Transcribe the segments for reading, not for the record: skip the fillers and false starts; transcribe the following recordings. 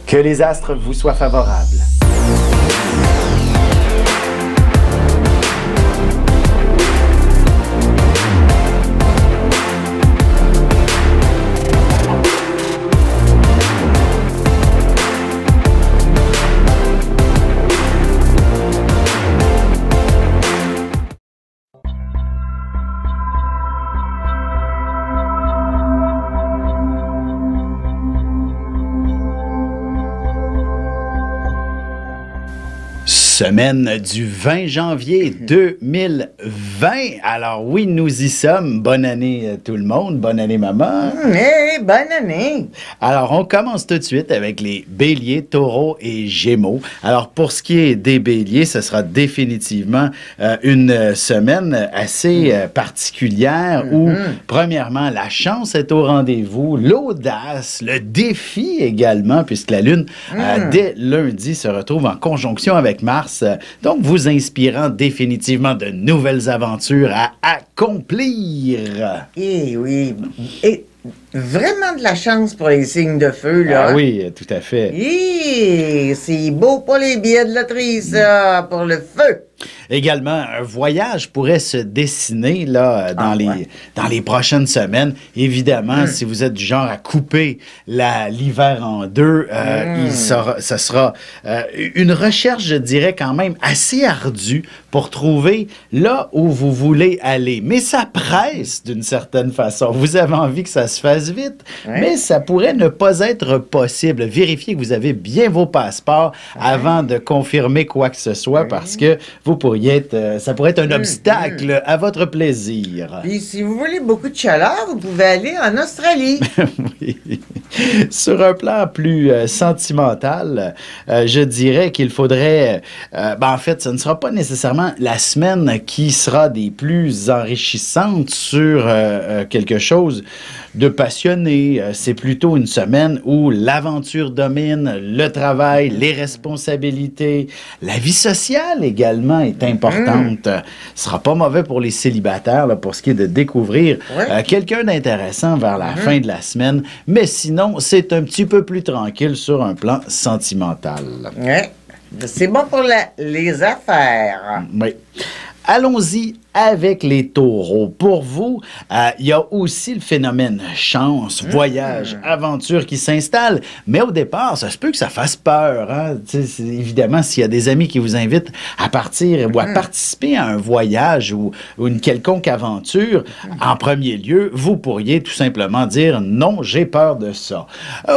Que les astres vous soient favorables. Semaine du 20 janvier 2020. Alors oui, nous y sommes. Bonne année tout le monde. Bonne année maman. Hey, bonne année. Alors on commence tout de suite avec les béliers, taureaux et gémeaux. Alors pour ce qui est des béliers, ce sera définitivement une semaine assez particulière où premièrement la chance est au rendez-vous, l'audace, le défi également puisque la lune dès lundi se retrouve en conjonction avec Mars. Donc, vous inspirant définitivement de nouvelles aventures à accomplir. Eh oui. Et vraiment de la chance pour les signes de feu, là. Ah oui, tout à fait. Eh, c'est beau pour les billets de loterie, ça, pour le feu. Également, un voyage pourrait se dessiner là, dans les prochaines semaines. Évidemment, si vous êtes du genre à couper l'hiver en deux, ce sera une recherche, je dirais, quand même assez ardue pour trouver là où vous voulez aller. Mais ça presse d'une certaine façon. Vous avez envie que ça se fasse vite, mais ça pourrait ne pas être possible. Vérifiez que vous avez bien vos passeports avant de confirmer quoi que ce soit parce que vous pourriez être, ça pourrait être un obstacle à votre plaisir. Puis si vous voulez beaucoup de chaleur, vous pouvez aller en Australie. Oui. Sur un plan plus sentimental, je dirais qu'il faudrait... en fait, ce ne sera pas nécessairement la semaine qui sera des plus enrichissantes sur quelque chose de passionné. C'est plutôt une semaine où l'aventure domine, le travail, les responsabilités, la vie sociale également est importante. Ce sera pas mauvais pour les célibataires là, pour ce qui est de découvrir quelqu'un d'intéressant vers la fin de la semaine, mais sinon, c'est un petit peu plus tranquille sur un plan sentimental. Ouais. C'est bon pour les affaires. Oui. Allons-y avec les taureaux. Pour vous, il y a aussi le phénomène chance, voyage, aventure qui s'installe. Mais au départ, ça se peut que ça fasse peur. Hein? Évidemment, s'il y a des amis qui vous invitent à partir ou à participer à un voyage ou une quelconque aventure, en premier lieu, vous pourriez tout simplement dire « Non, j'ai peur de ça ».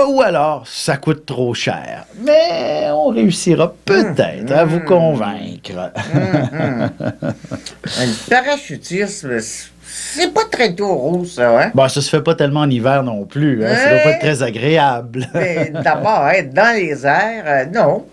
Ou alors, ça coûte trop cher. Mais on réussira peut-être à vous convaincre. Le parachutisme, c'est pas très taureau, ça, hein? Bon, ça se fait pas tellement en hiver non plus. Hein? Ça doit pas être très agréable. Mais d'abord, être dans les airs, non.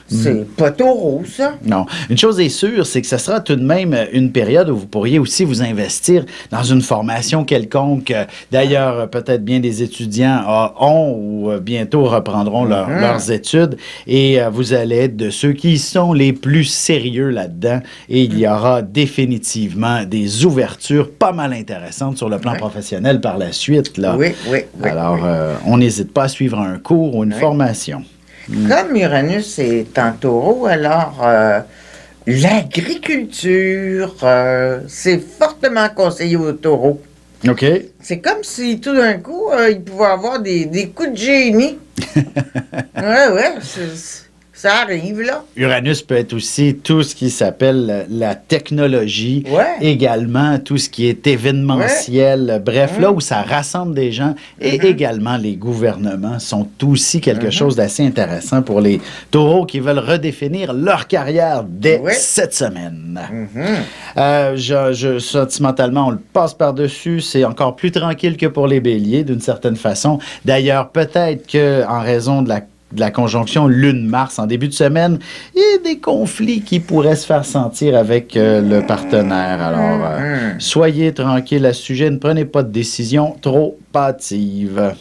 C'est pas taureau, ça. Non. Une chose est sûre, c'est que ce sera tout de même une période où vous pourriez aussi vous investir dans une formation quelconque. D'ailleurs, peut-être bien des étudiants ont ou bientôt reprendront leurs études et vous allez être de ceux qui sont les plus sérieux là-dedans et il y aura définitivement des ouvertures pas mal intéressantes sur le plan professionnel par la suite. Là. Oui. Alors, on n'hésite pas à suivre un cours ou une formation. Comme Uranus est en taureau, alors l'agriculture, c'est fortement conseillé aux taureaux. OK. C'est comme si tout d'un coup, il pouvait avoir des coups de génie. ouais, ça arrive, là. Uranus peut être aussi tout ce qui s'appelle la technologie, également tout ce qui est événementiel, bref, là où ça rassemble des gens, et également les gouvernements sont aussi quelque chose d'assez intéressant pour les taureaux qui veulent redéfinir leur carrière dès cette semaine. Sentimentalement, on le passe par-dessus, c'est encore plus tranquille que pour les béliers, d'une certaine façon. D'ailleurs, peut-être qu'en raison de la conjonction Lune-Mars en début de semaine, il y a des conflits qui pourraient se faire sentir avec le partenaire. Alors, soyez tranquille à ce sujet, ne prenez pas de décision trop hâtive.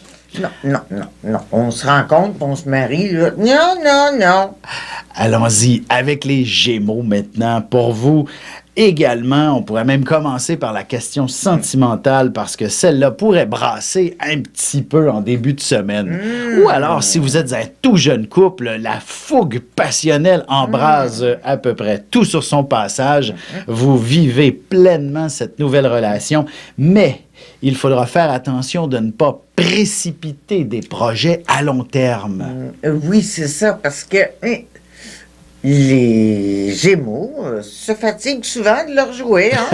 Non. On se rencontre, on se marie, là. Non. Allons-y avec les Gémeaux maintenant. Pour vous, Également, on pourrait même commencer par la question sentimentale parce que celle-là pourrait brasser un petit peu en début de semaine. Ou alors, si vous êtes un tout jeune couple, la fougue passionnelle embrase à peu près tout sur son passage. Vous vivez pleinement cette nouvelle relation, mais il faudra faire attention de ne pas précipiter des projets à long terme. Oui, c'est ça, parce que les Gémeaux se fatiguent souvent de leur jouet. Hein?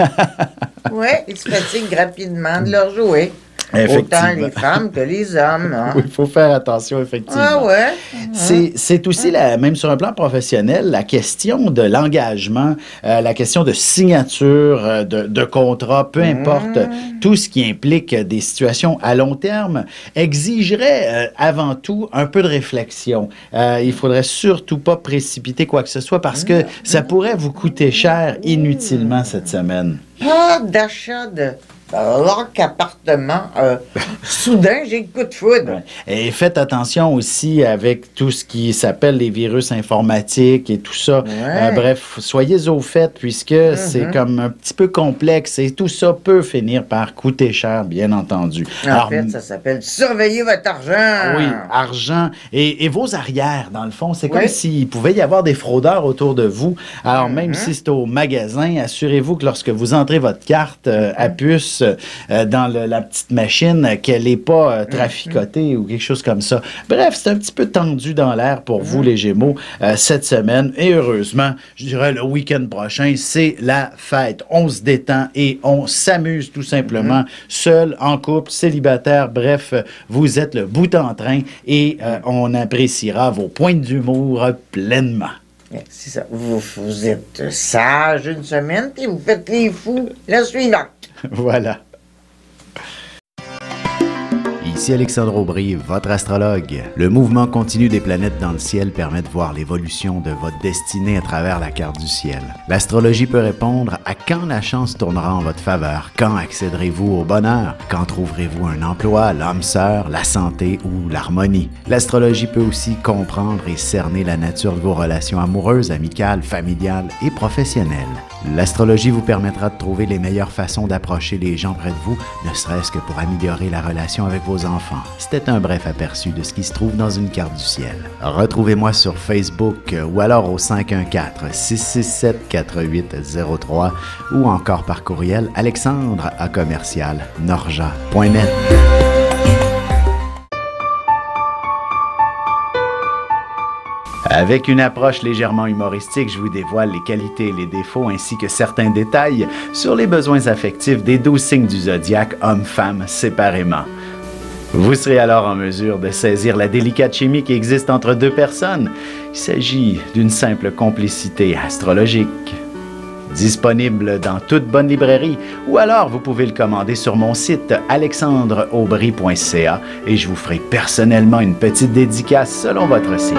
Oui, ils se fatiguent rapidement de leur jouet. Autant les femmes que les hommes. Hein? Oui, il faut faire attention, effectivement. Ah ouais. C'est aussi, même sur un plan professionnel, la question de l'engagement, la question de signature, de contrat, peu importe, tout ce qui implique des situations à long terme exigerait avant tout un peu de réflexion. Il faudrait surtout pas précipiter quoi que ce soit parce que ça pourrait vous coûter cher inutilement cette semaine. Pas d'achat de appartement. Soudain, j'ai le coup de foudre. Ouais. Et faites attention aussi avec tout ce qui s'appelle les virus informatiques et tout ça. Ouais. Bref, soyez au fait puisque c'est comme un petit peu complexe et tout ça peut finir par coûter cher, bien entendu. En fait, ça s'appelle surveiller votre argent. Oui, argent et vos arrières, dans le fond. C'est comme s'il pouvait y avoir des fraudeurs autour de vous. Alors, même si c'est au magasin, assurez-vous que lorsque vous entrez votre carte à puce dans la petite machine, qu'elle n'est pas traficotée ou quelque chose comme ça. Bref, c'est un petit peu tendu dans l'air pour vous, les Gémeaux, cette semaine. Et heureusement, je dirais le week-end prochain, c'est la fête. On se détend et on s'amuse tout simplement, seul, en couple, célibataire. Bref, vous êtes le bout en train et on appréciera vos pointes d'humour pleinement. C'est ça. Vous êtes sage une semaine, puis vous faites les fous la suivante. Voilà. Ici Alexandre Aubry, votre astrologue. Le mouvement continu des planètes dans le ciel permet de voir l'évolution de votre destinée à travers la carte du ciel. L'astrologie peut répondre à quand la chance tournera en votre faveur, quand accéderez-vous au bonheur, quand trouverez-vous un emploi, l'âme sœur, la santé ou l'harmonie. L'astrologie peut aussi comprendre et cerner la nature de vos relations amoureuses, amicales, familiales et professionnelles. L'astrologie vous permettra de trouver les meilleures façons d'approcher les gens près de vous, ne serait-ce que pour améliorer la relation avec vos enfants. C'était un bref aperçu de ce qui se trouve dans une carte du ciel. Retrouvez-moi sur Facebook ou alors au 514-667-4803 ou encore par courriel alexandre@norja.net. Avec une approche légèrement humoristique, je vous dévoile les qualités et les défauts ainsi que certains détails sur les besoins affectifs des 12 signes du zodiaque, hommes-femmes séparément. Vous serez alors en mesure de saisir la délicate chimie qui existe entre deux personnes. Il s'agit d'une simple complicité astrologique. Disponible dans toute bonne librairie ou alors vous pouvez le commander sur mon site alexandreaubry.ca et je vous ferai personnellement une petite dédicace selon votre signe.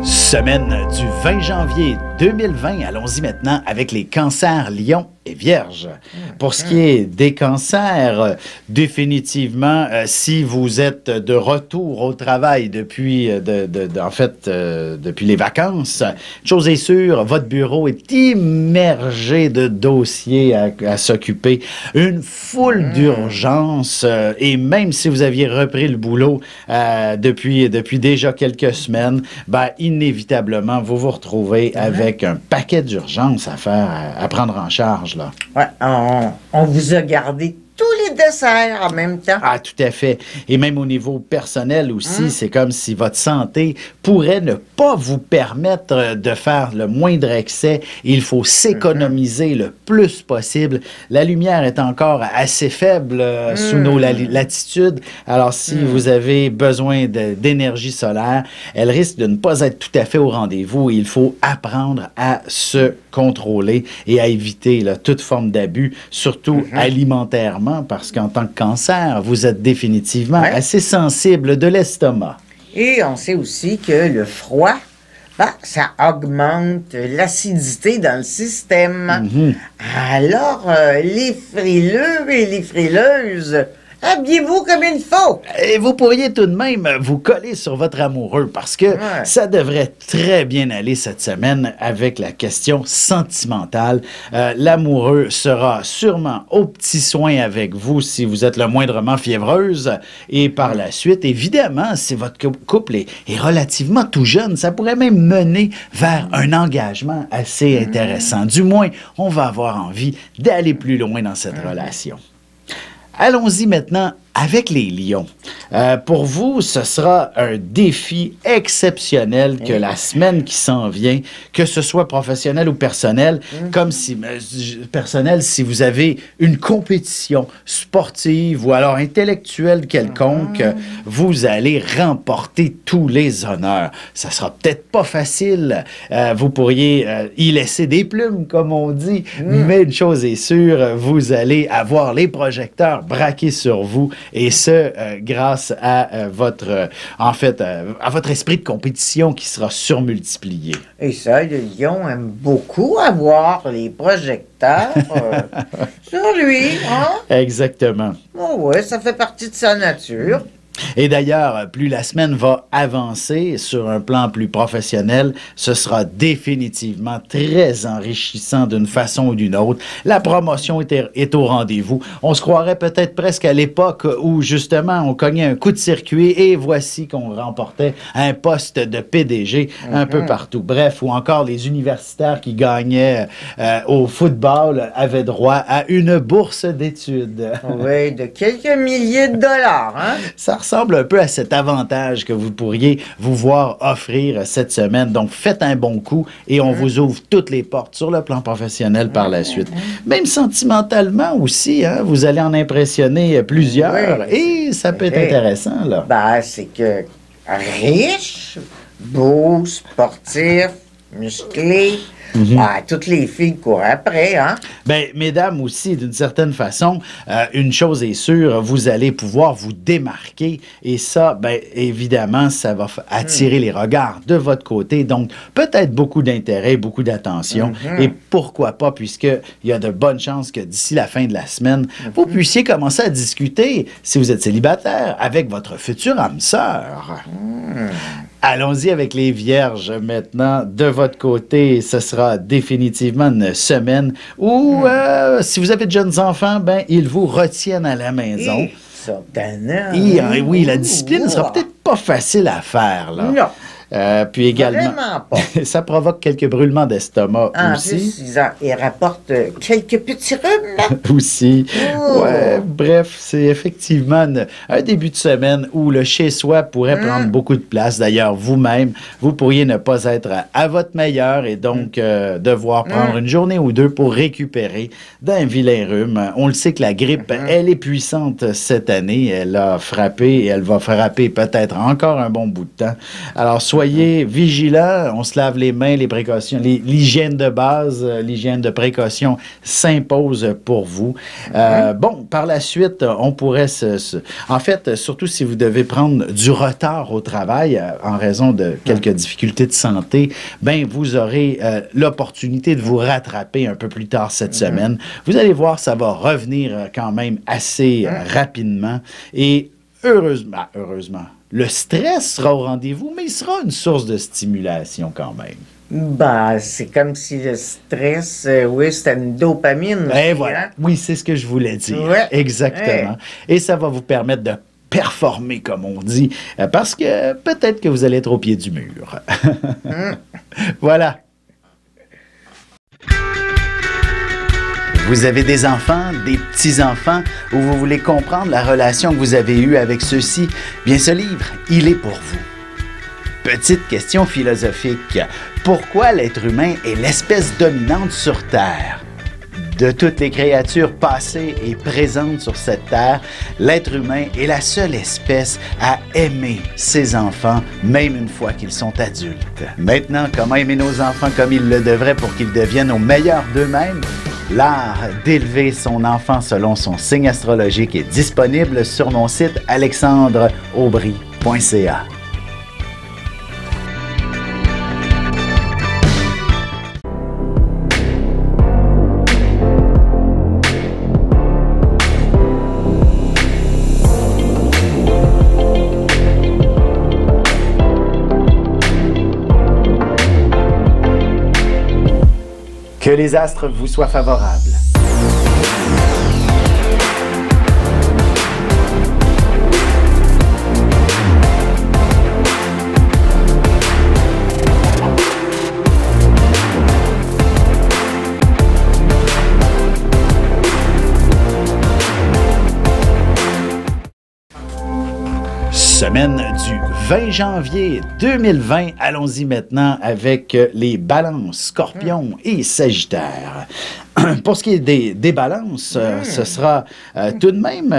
Semaine du 20 janvier 2020. Allons-y maintenant avec les cancers, lions et vierges. Pour ce qui est des cancers, définitivement, si vous êtes de retour au travail depuis, depuis les vacances, chose est sûre, votre bureau est immergé de dossiers à s'occuper, une foule d'urgences, et même si vous aviez repris le boulot depuis déjà quelques semaines, ben, inévitablement, vous vous retrouvez avec un paquet d'urgences à faire, à prendre en charge, là. Ouais, on vous a gardé tous les desserts en même temps. Ah, tout à fait. Et même au niveau personnel aussi, c'est comme si votre santé pourrait ne pas vous permettre de faire le moindre excès. Il faut s'économiser le plus possible. La lumière est encore assez faible sous nos latitudes. Alors, si vous avez besoin d'énergie solaire, elle risque de ne pas être tout à fait au rendez-vous. Il faut apprendre à se contrôler et à éviter là, toute forme d'abus, surtout alimentairement, parce qu'en tant que cancer, vous êtes définitivement assez sensible de l'estomac. Et on sait aussi que le froid, ça augmente l'acidité dans le système. Alors, les frileux et les frileuses, Habillez-vous comme il faut. Et vous pourriez tout de même vous coller sur votre amoureux parce que ça devrait très bien aller cette semaine avec la question sentimentale. L'amoureux sera sûrement au petit soin avec vous si vous êtes le moindrement fiévreuse. Et par la suite, évidemment, si votre couple est relativement tout jeune, ça pourrait même mener vers un engagement assez intéressant. Du moins, on va avoir envie d'aller plus loin dans cette relation. Allons-y maintenant avec les lions. Pour vous, ce sera un défi exceptionnel que la semaine qui s'en vient, que ce soit professionnel ou personnel, comme si personnel, si vous avez une compétition sportive ou alors intellectuelle quelconque, vous allez remporter tous les honneurs. Ça sera peut-être pas facile. Vous pourriez y laisser des plumes, comme on dit, mais une chose est sûre, vous allez avoir les projecteurs braqués sur vous. Et ce, grâce à votre esprit de compétition qui sera surmultiplié. Et ça, le lion aime beaucoup avoir les projecteurs sur lui, hein? Exactement. Oh ouais, ça fait partie de sa nature. Et d'ailleurs, plus la semaine va avancer sur un plan plus professionnel, ce sera définitivement très enrichissant d'une façon ou d'une autre. La promotion est au rendez-vous. On se croirait peut-être presque à l'époque où, justement, on cognait un coup de circuit et voici qu'on remportait un poste de PDG un peu partout. Bref, ou encore les universitaires qui gagnaient au football avaient droit à une bourse d'études. Oui, de quelques milliers de dollars, hein? Ça ressemble un peu à cet avantage que vous pourriez vous voir offrir cette semaine. Donc, faites un bon coup et on vous ouvre toutes les portes sur le plan professionnel par la suite. Même sentimentalement aussi, hein, vous allez en impressionner plusieurs et ça peut être intéressant, là. Ben, c'est que riche, beau, sportif, musclé, toutes les filles courent après, hein? Bien, mesdames aussi, d'une certaine façon, une chose est sûre, vous allez pouvoir vous démarquer et ça, bien, évidemment, ça va attirer les regards de votre côté. Donc, peut-être beaucoup d'intérêt, beaucoup d'attention et pourquoi pas, puisqu'il y a de bonnes chances que d'ici la fin de la semaine, vous puissiez commencer à discuter, si vous êtes célibataire, avec votre future âme sœur. Allons-y avec les vierges maintenant. De votre côté, ce sera définitivement une semaine où, si vous avez de jeunes enfants, ben, ils vous retiennent à la maison. Oui, la discipline ne sera peut-être pas facile à faire, là. Non. Puis également, vraiment pas. ça provoque quelques brûlements d'estomac aussi. Plus, il rapporte quelques petits rhumes, là. Aussi. Ouais, bref, c'est effectivement un début de semaine où le chez-soi pourrait prendre beaucoup de place. D'ailleurs, vous-même, vous pourriez ne pas être à votre meilleur et donc devoir prendre une journée ou deux pour récupérer d'un vilain rhume. On le sait que la grippe, elle est puissante cette année. Elle a frappé et elle va frapper peut-être encore un bon bout de temps. Alors, soyez vigilants, on se lave les mains, les précautions, l'hygiène de base, l'hygiène de précaution s'impose pour vous. Bon, par la suite, on pourrait en fait, surtout si vous devez prendre du retard au travail en raison de quelques difficultés de santé, ben vous aurez l'opportunité de vous rattraper un peu plus tard cette semaine. Vous allez voir, ça va revenir quand même assez rapidement et heureusement, le stress sera au rendez-vous, mais il sera une source de stimulation quand même. Ben, c'est comme si le stress, c'était une dopamine. Et voilà. Hein? Oui, c'est ce que je voulais dire. Ouais. Exactement. Ouais. Et ça va vous permettre de performer, comme on dit, parce que peut-être que vous allez être au pied du mur. Voilà. Vous avez des enfants, des petits-enfants, ou vous voulez comprendre la relation que vous avez eue avec ceux-ci? Bien, ce livre, il est pour vous. Petite question philosophique. Pourquoi l'être humain est l'espèce dominante sur Terre? De toutes les créatures passées et présentes sur cette terre, l'être humain est la seule espèce à aimer ses enfants, même une fois qu'ils sont adultes. Maintenant, comment aimer nos enfants comme ils le devraient pour qu'ils deviennent au meilleur d'eux-mêmes? L'art d'élever son enfant selon son signe astrologique est disponible sur mon site alexandreaubry.ca. Que les astres vous soient favorables. Semaine du 20 janvier 2020. Allons-y maintenant avec les balances, scorpions et sagittaires. Pour ce qui est des balances, ce sera tout de même,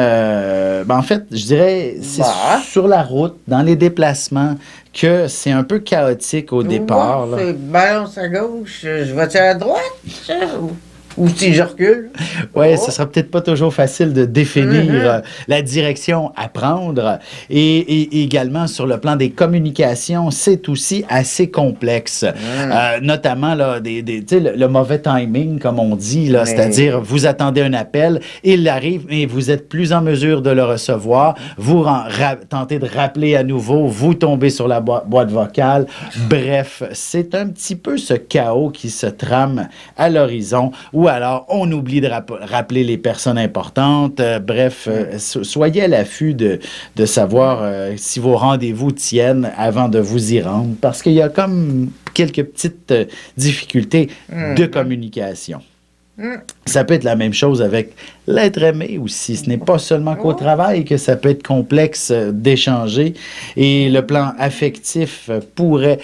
en fait, je dirais, c'est sur la route, dans les déplacements, que c'est un peu chaotique au départ. C'est balance à gauche, je vais-tu à droite? Ou si je recule? Oui, ce sera peut-être pas toujours facile de définir la direction à prendre. Et également, sur le plan des communications, c'est aussi assez complexe. Notamment, là, le mauvais timing, comme on dit, là, c'est-à-dire, vous attendez un appel, il arrive et vous êtes plus en mesure de le recevoir. Vous tentez de rappeler à nouveau, vous tombez sur la boîte vocale. Bref, c'est un petit peu ce chaos qui se trame à l'horizon, ou alors on oublie de rappeler les personnes importantes. Soyez à l'affût de savoir si vos rendez-vous tiennent avant de vous y rendre, parce qu'il y a comme quelques petites difficultés de communication. Ça peut être la même chose avec l'être aimé aussi. Ce n'est pas seulement qu'au travail que ça peut être complexe d'échanger. Et le plan affectif pourrait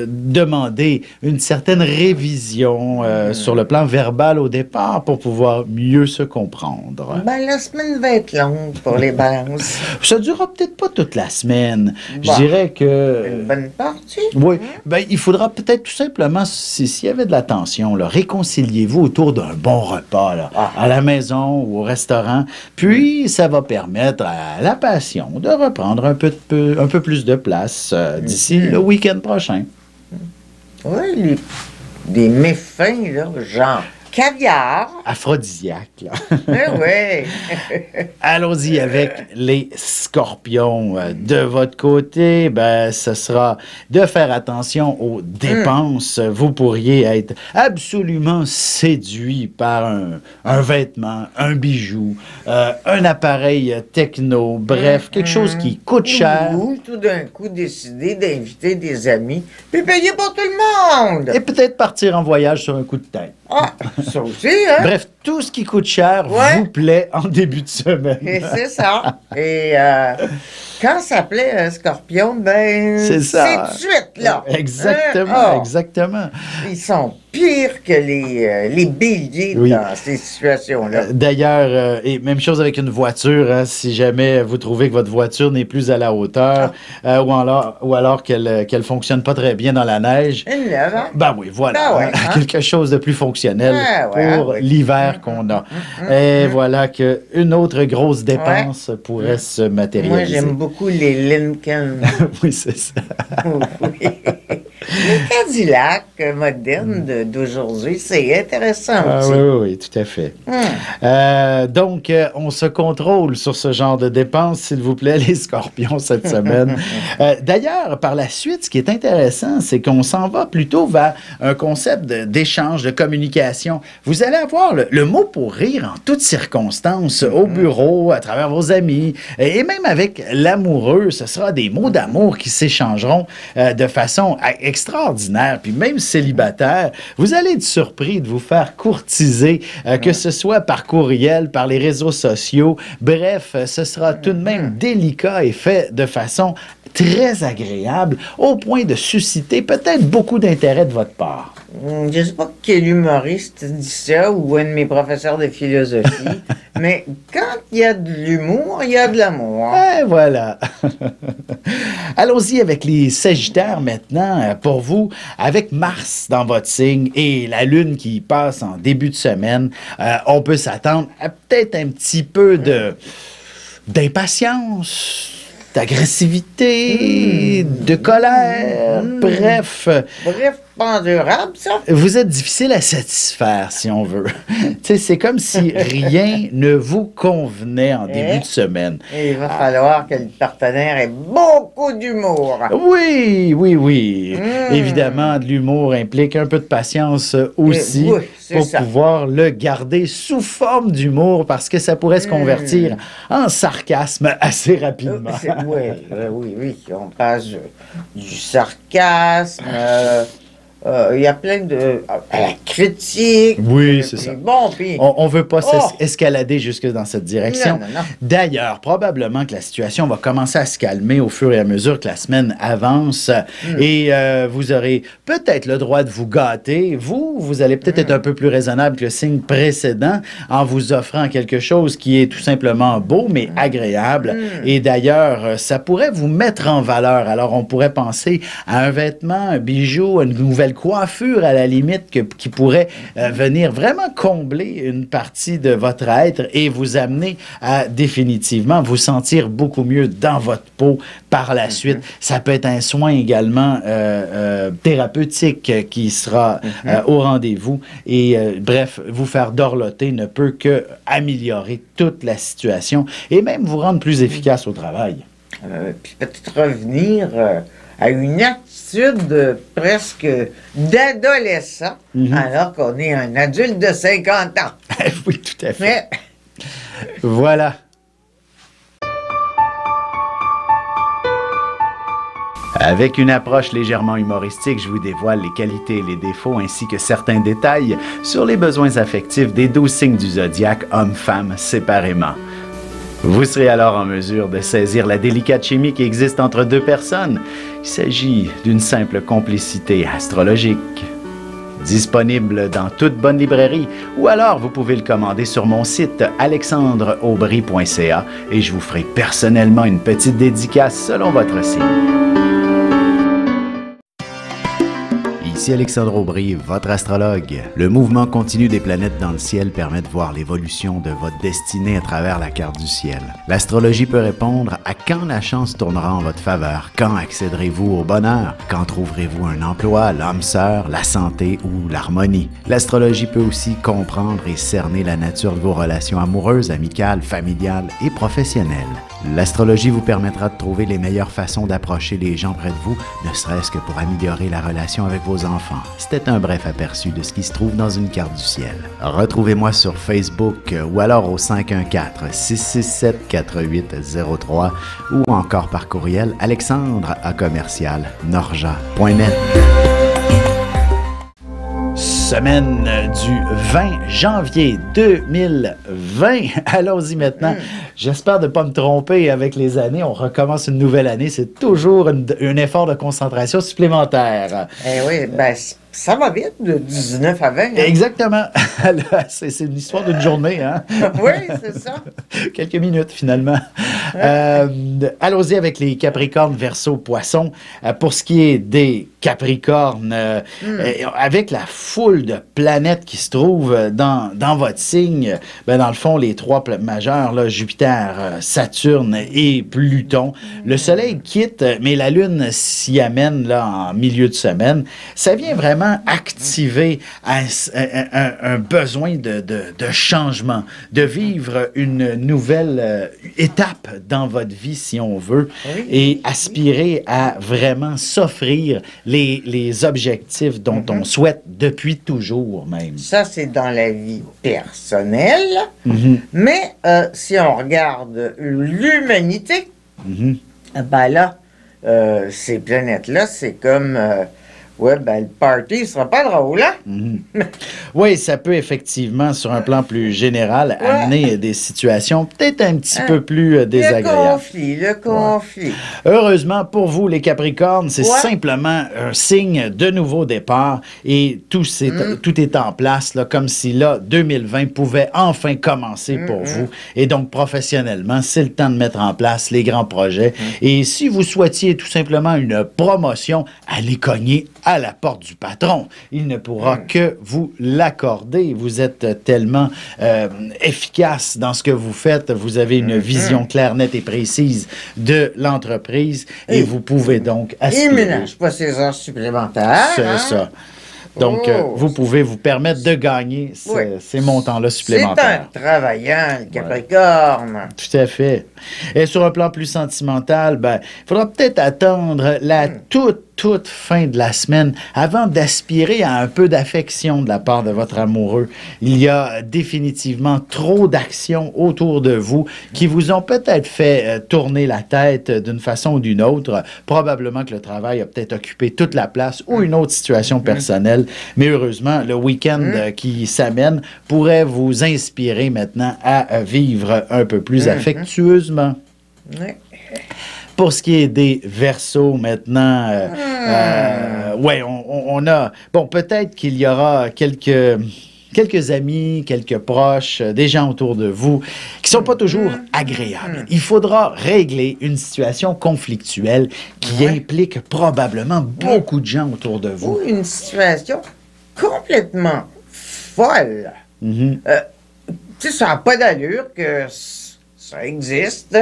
demander une certaine révision sur le plan verbal au départ pour pouvoir mieux se comprendre. La semaine va être longue pour les balances. Ça ne durera peut-être pas toute la semaine. Je dirais que... Une bonne partie. Oui. Il faudra peut-être tout simplement, s'il y avait de la tension, réconciliez-vous autour d'un bon repas, là, à la maison ou au restaurant. Puis, ça va permettre à la passion de reprendre un peu plus de place d'ici le week-end prochain. Oui, des méfaits, là, genre caviar. Aphrodisiaque, là. Oui. Allons-y avec les scorpions. De votre côté, ce sera de faire attention aux dépenses. Vous pourriez être absolument séduit par un vêtement, un bijou, un appareil techno, bref, quelque chose qui coûte cher. Ou tout d'un coup décider d'inviter des amis, puis payer pour tout le monde. Et peut-être partir en voyage sur un coup de tête. Ça aussi, hein? Bref, tout ce qui coûte cher vous plaît en début de semaine. Et c'est ça. Et quand ça plaît un scorpion, c'est ça. C'est tout de suite, là. Exactement, exactement. Ils sont pires que les béliers dans ces situations-là. D'ailleurs, et même chose avec une voiture, hein, si jamais vous trouvez que votre voiture n'est plus à la hauteur, ou alors qu'elle fonctionne pas très bien dans la neige. Une neuve, hein? Oui, voilà. Quelque chose de plus fonctionnel pour l'hiver qu'on a. Et voilà qu'une autre grosse dépense pourrait se matérialiser. Moi, j'aime beaucoup les Lincoln. Oui, c'est ça. Oui. Le Cadillac moderne d'aujourd'hui, c'est intéressant aussi. Oui, tout à fait. Donc, on se contrôle sur ce genre de dépenses, s'il vous plaît, les scorpions, cette semaine. D'ailleurs, par la suite, ce qui est intéressant, c'est qu'on s'en va plutôt vers un concept d'échange, de communication. Vous allez avoir le mot pour rire en toutes circonstances, au bureau, à travers vos amis, et même avec l'amoureux. Ce sera des mots d'amour qui s'échangeront de façon extraordinaire. Puis même célibataire, vous allez être surpris de vous faire courtiser, que ce soit par courriel, par les réseaux sociaux. Bref, ce sera tout de même délicat et fait de façon très agréable, au point de susciter peut-être beaucoup d'intérêt de votre part. Je ne sais pas quel humoriste dit ça ou un de mes professeurs de philosophie, mais quand il y a de l'humour, il y a de l'amour. Et voilà. Allons-y avec les Sagittaires maintenant. Pour vous, avec Mars dans votre signe et la Lune qui passe en début de semaine, on peut s'attendre à peut-être un petit peu d'impatience, d'agressivité, de colère, bref. pas endurable, ça. Vous êtes difficile à satisfaire, si on veut. C'est comme si rien ne vous convenait en début de semaine. Et il va falloir que le partenaire ait beaucoup d'humour. Oui, oui, oui. Évidemment, de l'humour implique un peu de patience aussi pour pouvoir le garder sous forme d'humour parce que ça pourrait se convertir en sarcasme assez rapidement. Oui. On passe du sarcasme... il y a plein de... à la critique. Oui, c'est ça. Bon, on ne veut pas escalader jusque dans cette direction. Non. D'ailleurs, probablement que la situation va commencer à se calmer au fur et à mesure que la semaine avance. Et vous aurez peut-être le droit de vous gâter. Vous allez peut-être être un peu plus raisonnable que le signe précédent en vous offrant quelque chose qui est tout simplement beau, mais agréable. Et d'ailleurs, ça pourrait vous mettre en valeur. Alors, on pourrait penser à un vêtement, un bijou, une nouvelle coiffure à la limite qui pourrait venir vraiment combler une partie de votre être et vous amener à définitivement vous sentir beaucoup mieux dans votre peau par la suite. Ça peut être un soin également thérapeutique qui sera au rendez-vous et bref, vous faire dorloter ne peut que améliorer toute la situation et même vous rendre plus efficace au travail. Puis peut-être revenir à une attitude presque d'adolescent, alors qu'on est un adulte de 50 ans. Oui, tout à fait. Mais... Voilà. Avec une approche légèrement humoristique, je vous dévoile les qualités et les défauts ainsi que certains détails sur les besoins affectifs des 12 signes du zodiaque, hommes-femmes séparément. Vous serez alors en mesure de saisir la délicate chimie qui existe entre deux personnes. Il s'agit d'une simple complicité astrologique. Disponible dans toute bonne librairie ou alors vous pouvez le commander sur mon site alexandreaubry.ca et je vous ferai personnellement une petite dédicace selon votre signe. Ici Alexandre Aubry, votre astrologue. Le mouvement continu des planètes dans le ciel permet de voir l'évolution de votre destinée à travers la carte du ciel. L'astrologie peut répondre à quand la chance tournera en votre faveur, quand accéderez-vous au bonheur, quand trouverez-vous un emploi, l'âme sœur, la santé ou l'harmonie. L'astrologie peut aussi comprendre et cerner la nature de vos relations amoureuses, amicales, familiales et professionnelles. L'astrologie vous permettra de trouver les meilleures façons d'approcher les gens près de vous, ne serait-ce que pour améliorer la relation avec vos enfants. C'était un bref aperçu de ce qui se trouve dans une carte du ciel. Retrouvez-moi sur Facebook ou alors au 514-667-4803 ou encore par courriel alexandre@norja.net. Semaine du 20 janvier 2020. Allons-y maintenant. J'espère de ne pas me tromper avec les années. On recommence une nouvelle année. C'est toujours un effort de concentration supplémentaire. Eh oui, ça va vite, de 19 à 20. Hein? Exactement. C'est une histoire d'une journée. Hein? Oui, c'est ça. Quelques minutes, finalement. Allons-y avec les Capricornes, Verseau, Poissons. Pour ce qui est des Capricornes, avec la foule de planètes qui se trouvent dans votre signe, dans le fond, les trois majeurs, là, Jupiter, Saturne et Pluton. Le Soleil quitte, mais la Lune s'y amène là, en milieu de semaine. Ça vient vraiment activer un besoin de changement, de vivre une nouvelle étape dans votre vie, si on veut, et aspirer à vraiment s'offrir les objectifs dont on souhaite depuis toujours même. Ça, c'est dans la vie personnelle, mais si on regarde l'humanité, là, ces planètes-là, c'est comme... le party ne sera pas drôle, hein? Oui, ça peut effectivement, sur un plan plus général, amener des situations peut-être un petit peu plus désagréables. Le conflit. Heureusement pour vous, les Capricornes, c'est simplement un signe de nouveau départ et tout est en place, là, comme si là, 2020 pouvait enfin commencer pour vous. Et donc, professionnellement, c'est le temps de mettre en place les grands projets. Et si vous souhaitiez tout simplement une promotion, allez cogner à la porte du patron. Il ne pourra que vous l'accorder. Vous êtes tellement efficace dans ce que vous faites. Vous avez une vision claire, nette et précise de l'entreprise et vous pouvez donc aspirer. Il ne ménage pas ses heures supplémentaires. C'est ça. Donc, vous pouvez vous permettre de gagner ces montants-là supplémentaires. C'est un travaillant, le Capricorne. Tout à fait. Et sur un plan plus sentimental, il faudra peut-être attendre la toute fin de la semaine avant d'aspirer à un peu d'affection de la part de votre amoureux. Il y a définitivement trop d'actions autour de vous qui vous ont peut-être fait tourner la tête d'une façon ou d'une autre. Probablement que le travail a peut-être occupé toute la place ou une autre situation personnelle. Mais heureusement, le week-end qui s'amène pourrait vous inspirer maintenant à vivre un peu plus affectueusement. Pour ce qui est des Verseaux, maintenant, on a... Bon, peut-être qu'il y aura quelques amis, quelques proches, des gens autour de vous qui ne sont pas toujours agréables. Il faudra régler une situation conflictuelle qui implique probablement beaucoup de gens autour de vous. Ou une situation complètement folle. Tu sais, ça n'a pas d'allure que ça existe.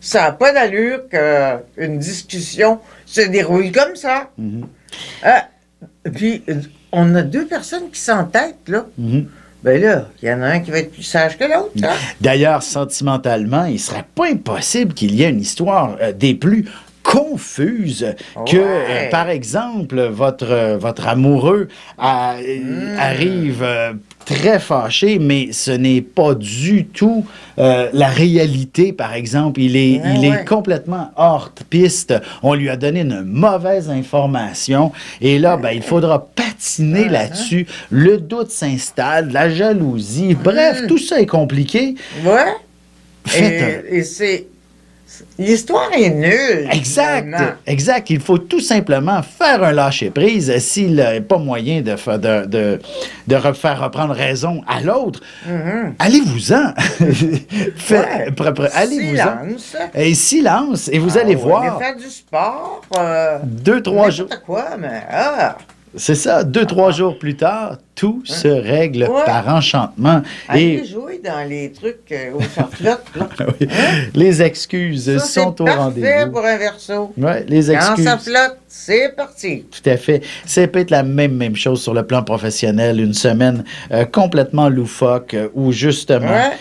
Ça n'a pas d'allure qu'une discussion se déroule comme ça. Puis, on a deux personnes qui s'entêtent, là. Ben là, il y en a un qui va être plus sage que l'autre. Hein? D'ailleurs, sentimentalement, il ne serait pas impossible qu'il y ait une histoire des plus confuses que, par exemple, votre amoureux arrive très fâché, mais ce n'est pas du tout la réalité, par exemple. Il est complètement hors piste. On lui a donné une mauvaise information et là, il faudra patiner là-dessus. Le doute s'installe, la jalousie. Bref, tout ça est compliqué. Et c'est... L'histoire est nulle. Exact. Il faut tout simplement faire un lâcher-prise s'il n'est pas moyen de faire reprendre raison à l'autre. Allez-vous-en. Allez-vous-en. Et silence. Et vous allez voir. Faire du sport. 2-3 jours. Quoi, mais... C'est ça. 2-3 jours plus tard, tout se règle par enchantement. Allez jouer dans les trucs où ça flotte. Les excuses sont au rendez-vous. C'est parfait pour un Verseau. Les excuses. Quand ça flotte, c'est parti. Tout à fait. Ça peut être la même chose sur le plan professionnel. Une semaine complètement loufoque où justement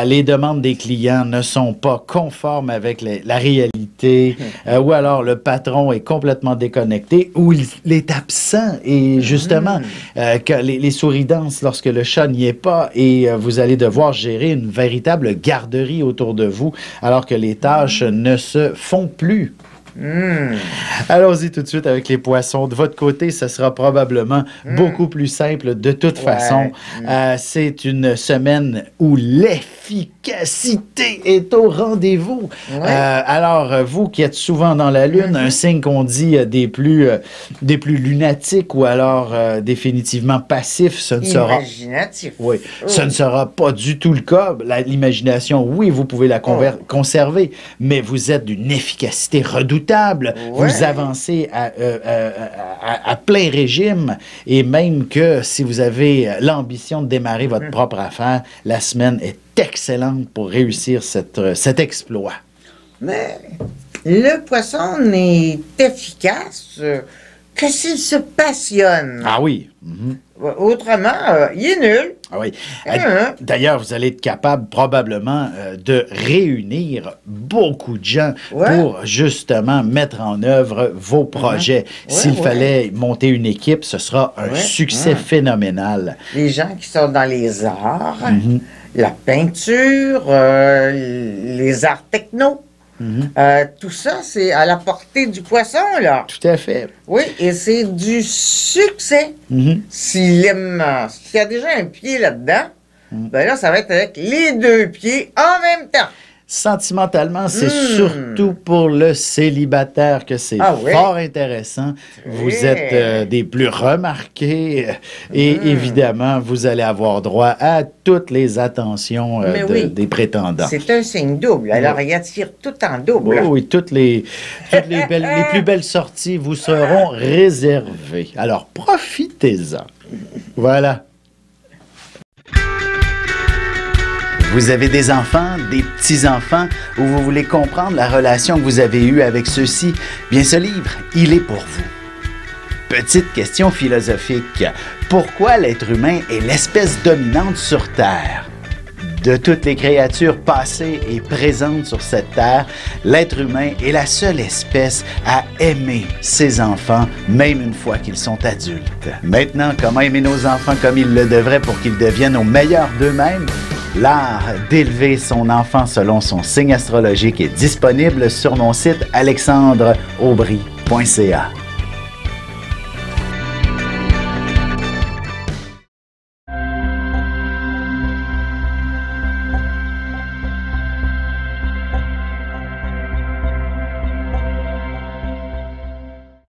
les demandes des clients ne sont pas conformes avec la réalité ou alors le patron est complètement déconnecté ou il est absent et justement que les souris dansent lorsque le chat n'y est pas et vous allez devoir gérer une véritable garderie autour de vous alors que les tâches ne se font plus. Allons-y tout de suite avec les poissons. De votre côté, ce sera probablement beaucoup plus simple de toute façon. C'est une semaine où l'efficacité est au rendez-vous. Alors, vous qui êtes souvent dans la Lune, un signe qu'on dit des plus lunatiques ou alors définitivement passifs, ce ne sera... Imaginatif. Ce ne sera pas du tout le cas. L'imagination, oui, vous pouvez la conserver, mais vous êtes d'une efficacité redoutable. Vous avancez à plein régime et même que si vous avez l'ambition de démarrer votre propre affaire, la semaine est excellente pour réussir cet exploit. Mais le poisson n'est efficace que s'il se passionne. Ah oui. Autrement, il est nul. Ah oui. D'ailleurs, vous allez être capable probablement de réunir beaucoup de gens pour justement mettre en œuvre vos projets. S'il fallait monter une équipe, ce sera un succès phénoménal. Les gens qui sont dans les arts, la peinture, les arts techno, tout ça, c'est à la portée du poisson, là. Tout à fait. Oui, et c'est du succès. S'il aime, s'il y a déjà un pied là-dedans, ben là, ça va être avec les deux pieds en même temps. Sentimentalement, c'est surtout pour le célibataire que c'est fort intéressant. Vous êtes des plus remarqués et évidemment, vous allez avoir droit à toutes les attentions des prétendants. C'est un signe double. Alors, il attire tout en double. Oui, toutes les plus belles sorties vous seront réservées. Alors, profitez-en. Voilà. Vous avez des enfants, des petits-enfants, ou vous voulez comprendre la relation que vous avez eue avec ceux-ci? Bien, ce livre, il est pour vous. Petite question philosophique. Pourquoi l'être humain est l'espèce dominante sur Terre? De toutes les créatures passées et présentes sur cette terre, l'être humain est la seule espèce à aimer ses enfants, même une fois qu'ils sont adultes. Maintenant, comment aimer nos enfants comme ils le devraient pour qu'ils deviennent au meilleur d'eux-mêmes? L'art d'élever son enfant selon son signe astrologique est disponible sur mon site alexandreaubry.ca.